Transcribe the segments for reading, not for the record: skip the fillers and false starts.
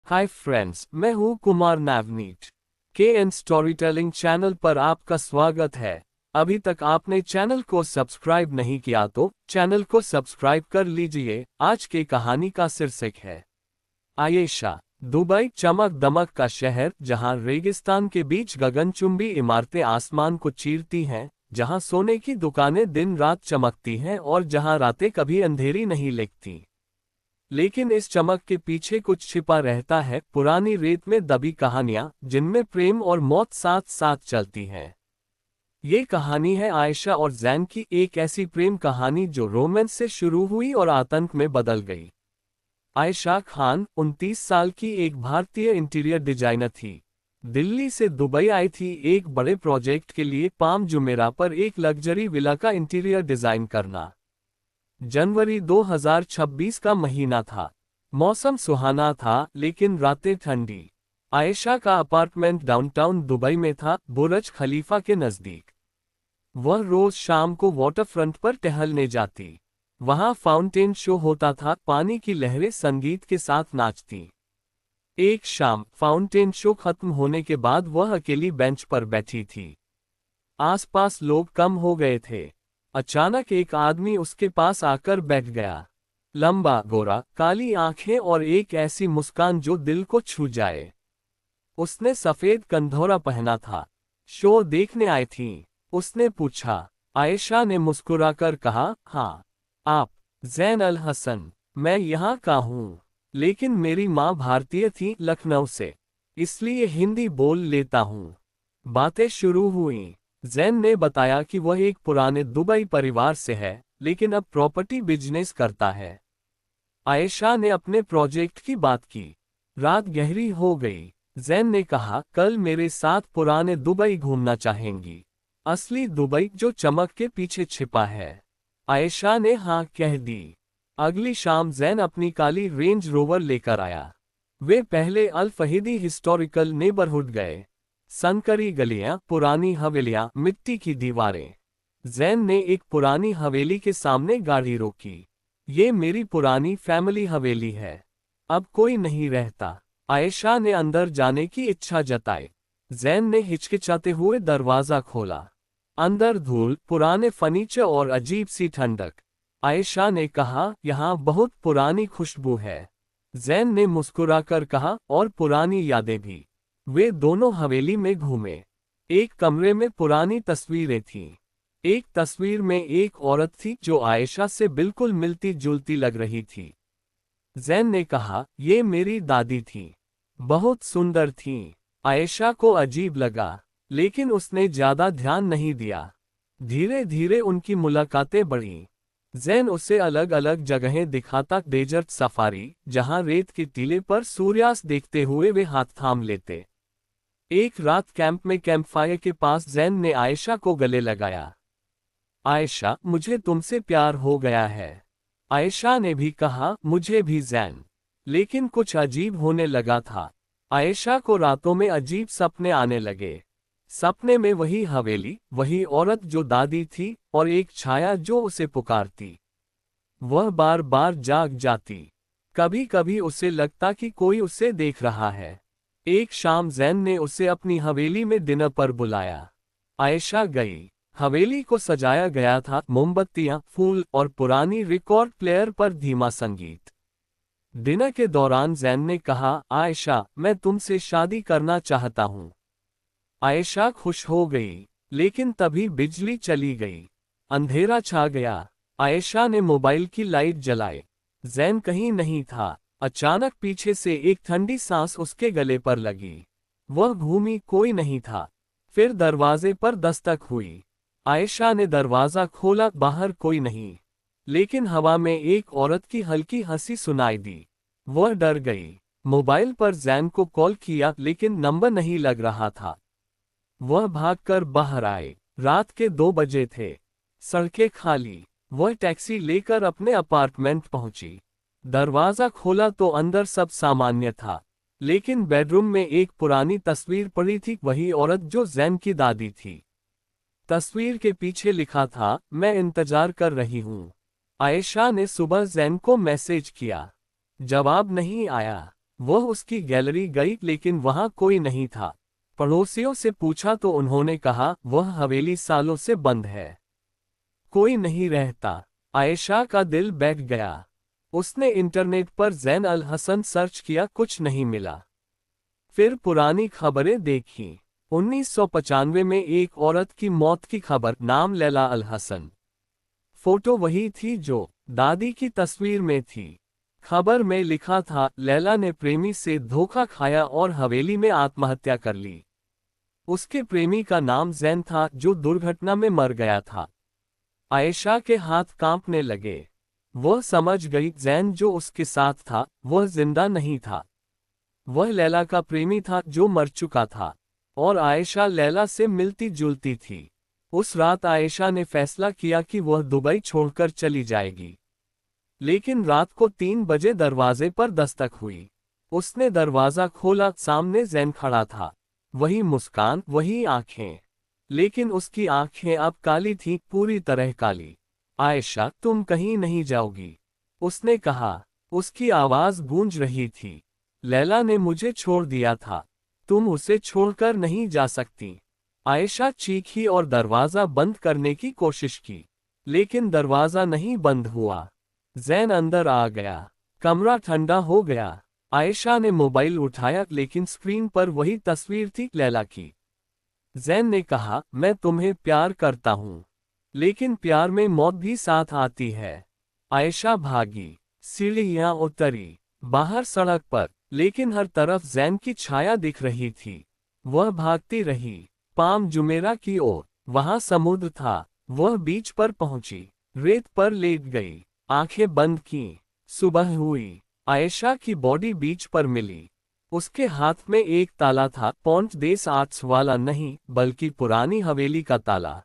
Hi friends, मैं हूं Kumar Navneet. KN storytelling channel पर आपका स्वागत है। अभी तक आपने चैनल को सब्सक्राइब नहीं किया तो चैनल को सब्सक्राइब कर लीजिए। आज की कहानी का शीर्षक है आयशा। दुबई चमक दमक का शहर, जहां रेगिस्तान के बीच गगनचुंबी इमारतें आसमान को चीरती हैं, जहां सोने की दुकानें दिन रात चमकती हैं और जहां रातें कभी अंधेरी नहीं लगती। लेकिन इस चमक के पीछे कुछ छिपा रहता है, पुरानी रेत में दबी कहानियां जिनमें प्रेम और मौत साथ साथ चलती हैं। ये कहानी है आयशा और जैन की, एक ऐसी प्रेम कहानी जो रोमांस से शुरू हुई और आतंक में बदल गई। आयशा खान 29 साल की एक भारतीय इंटीरियर डिजाइनर थी। दिल्ली से दुबई आई थी एक बड़े प्रोजेक्ट के लिए, पाम जुमेरा पर एक लग्जरी विला का इंटीरियर डिजाइन करना। जनवरी 2026 का महीना था। मौसम सुहाना था लेकिन रातें ठंडी। आयशा का अपार्टमेंट डाउनटाउन दुबई में था, बुर्ज खलीफा के नजदीक। वह रोज शाम को वाटरफ्रंट पर टहलने जाती। वहां फाउंटेन शो होता था, पानी की लहरें संगीत के साथ नाचती। एक शाम फाउंटेन शो खत्म होने के बाद वह अकेली बेंच पर बैठी थी। आसपास लोग कम हो गए थे। अचानक एक आदमी उसके पास आकर बैठ गया। लंबा, गोरा, काली आंखें और एक ऐसी मुस्कान जो दिल को छू जाए। उसने सफेद कंधौरा पहना था। शो देखने आई थी? उसने पूछा। आयशा ने मुस्कुराकर कहा, हाँ। आप? जैन अल हसन। मैं यहाँ का हूँ, लेकिन मेरी माँ भारतीय थी, लखनऊ से, इसलिए हिंदी बोल लेता हूँ। बातें शुरू हुईं। जैन ने बताया कि वह एक पुराने दुबई परिवार से है, लेकिन अब प्रॉपर्टी बिजनेस करता है। आयशा ने अपने प्रोजेक्ट की बात की। रात गहरी हो गई। जैन ने कहा, कल मेरे साथ पुराने दुबई घूमना चाहेंगी? असली दुबई जो चमक के पीछे छिपा है। आयशा ने हाँ कह दी। अगली शाम जैन अपनी काली रेंज रोवर लेकर आया। वे पहले अल फहीदी हिस्टोरिकल नेबरहुड गए। संकरी गलियां, पुरानी हवेलियां, मिट्टी की दीवारें। जैन ने एक पुरानी हवेली के सामने गाड़ी रोकी। ये मेरी पुरानी फैमिली हवेली है, अब कोई नहीं रहता। आयशा ने अंदर जाने की इच्छा जताई। जैन ने हिचकिचाते हुए दरवाजा खोला। अंदर धूल, पुराने फर्नीचर और अजीब सी ठंडक। आयशा ने कहा, यहाँ बहुत पुरानी खुशबू है। जैन ने मुस्कुराकर कहा, और पुरानी यादें भी। वे दोनों हवेली में घूमे। एक कमरे में पुरानी तस्वीरें थीं। एक तस्वीर में एक औरत थी जो आयशा से बिल्कुल मिलती जुलती लग रही थी। जैन ने कहा, ये मेरी दादी थी, बहुत सुंदर थीं। आयशा को अजीब लगा, लेकिन उसने ज्यादा ध्यान नहीं दिया। धीरे धीरे उनकी मुलाकातें बढ़ीं। जैन उसे अलग अलग जगहें दिखाता, डेजर्ट सफारी, जहां रेत के टीले पर सूर्यास्त देखते हुए वे हाथ थाम लेते। एक रात कैंप में कैंपफायर के पास जैन ने आयशा को गले लगाया। आयशा, मुझे तुमसे प्यार हो गया है। आयशा ने भी कहा, मुझे भी जैन। लेकिन कुछ अजीब होने लगा था। आयशा को रातों में अजीब सपने आने लगे। सपने में वही हवेली, वही औरत जो दादी थी, और एक छाया जो उसे पुकारती। वह बार बार जाग जाती। कभी कभी उसे लगता कि कोई उसे देख रहा है। एक शाम जैन ने उसे अपनी हवेली में डिनर पर बुलाया। आयशा गई। हवेली को सजाया गया था, मोमबत्तियां, फूल और पुरानी रिकॉर्ड प्लेयर पर धीमा संगीत। डिनर के दौरान जैन ने कहा, आयशा, मैं तुमसे शादी करना चाहता हूँ। आयशा खुश हो गई, लेकिन तभी बिजली चली गई। अंधेरा छा गया। आयशा ने मोबाइल की लाइट जलाई। जैन कहीं नहीं था। अचानक पीछे से एक ठंडी सांस उसके गले पर लगी। वह घूमी, कोई नहीं था। फिर दरवाजे पर दस्तक हुई। आयशा ने दरवाजा खोला, बाहर कोई नहीं, लेकिन हवा में एक औरत की हल्की हंसी सुनाई दी। वह डर गई। मोबाइल पर जैन को कॉल किया, लेकिन नंबर नहीं लग रहा था। वह भागकर बाहर आए। रात के 2 बजे थे। सड़कें खाली। वह टैक्सी लेकर अपने अपार्टमेंट पहुंची। दरवाजा खोला तो अंदर सब सामान्य था, लेकिन बेडरूम में एक पुरानी तस्वीर पड़ी थी, वही औरत जो जैन की दादी थी। तस्वीर के पीछे लिखा था, मैं इंतजार कर रही हूँ। आयशा ने सुबह जैन को मैसेज किया। जवाब नहीं आया। वह उसकी गैलरी गई लेकिन वहां कोई नहीं था। पड़ोसियों से पूछा तो उन्होंने कहा वह हवेली सालों से बंद है, कोई नहीं रहता। आयशा का दिल बैठ गया। उसने इंटरनेट पर ज़ैन अल हसन सर्च किया, कुछ नहीं मिला। फिर पुरानी खबरें देखी। 1995 में एक औरत की मौत की खबर, नाम लैला अल हसन। फोटो वही थी जो दादी की तस्वीर में थी। खबर में लिखा था लैला ने प्रेमी से धोखा खाया और हवेली में आत्महत्या कर ली। उसके प्रेमी का नाम ज़ैन था जो दुर्घटना में मर गया था। आयशा के हाथ कांपने लगे। वह समझ गई ज़ैन जो उसके साथ था वह जिंदा नहीं था। वह लैला का प्रेमी था जो मर चुका था, और आयशा लैला से मिलती जुलती थी। उस रात आयशा ने फैसला किया कि वह दुबई छोड़कर चली जाएगी। लेकिन रात को 3 बजे दरवाजे पर दस्तक हुई। उसने दरवाजा खोला, सामने ज़ैन खड़ा था। वही मुस्कान, वही आंखें, लेकिन उसकी आंखें अब काली थीं, पूरी तरह काली। आयशा, तुम कहीं नहीं जाओगी, उसने कहा। उसकी आवाज गूंज रही थी। लैला ने मुझे छोड़ दिया था, तुम उसे छोड़कर नहीं जा सकती। आयशा चीखी और दरवाजा बंद करने की कोशिश की, लेकिन दरवाजा नहीं बंद हुआ। ज़ैन अंदर आ गया। कमरा ठंडा हो गया। आयशा ने मोबाइल उठाया लेकिन स्क्रीन पर वही तस्वीर थी, लैला की। ज़ैन ने कहा, मैं तुम्हें प्यार करता हूं, लेकिन प्यार में मौत भी साथ आती है। आयशा भागी, सीढ़ियां उतरी, बाहर सड़क पर, लेकिन हर तरफ ज़ैन की छाया दिख रही थी। वह भागती रही, पाम जुमेरा की ओर। वहां समुद्र था। वह बीच पर पहुंची, रेत पर लेट गई, आंखें बंद की। सुबह हुई। आयशा की बॉडी बीच पर मिली। उसके हाथ में एक ताला था, पॉन्ट देस आर्ट्स वाला नहीं, बल्कि पुरानी हवेली का ताला।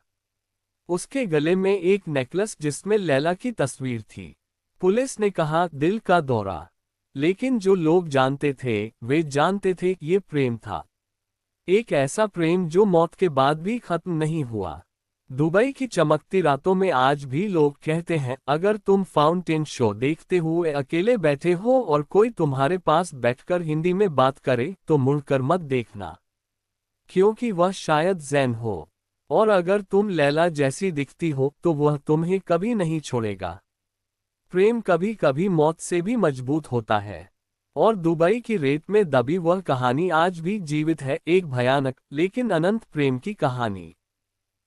उसके गले में एक नेकलेस जिसमें लैला की तस्वीर थी। पुलिस ने कहा दिल का दौरा, लेकिन जो लोग जानते थे वे जानते थे ये प्रेम था। एक ऐसा प्रेम जो मौत के बाद भी खत्म नहीं हुआ। दुबई की चमकती रातों में आज भी लोग कहते हैं अगर तुम फाउंटेन शो देखते हुए अकेले बैठे हो और कोई तुम्हारे पास बैठकर हिंदी में बात करे तो मुड़कर मत देखना, क्योंकि वह शायद ज़ैन हो। और अगर तुम लैला जैसी दिखती हो तो वह तुम्हें कभी नहीं छोड़ेगा। प्रेम कभी कभी मौत से भी मजबूत होता है। और दुबई की रेत में दबी वह कहानी आज भी जीवित है, एक भयानक लेकिन अनंत प्रेम की कहानी।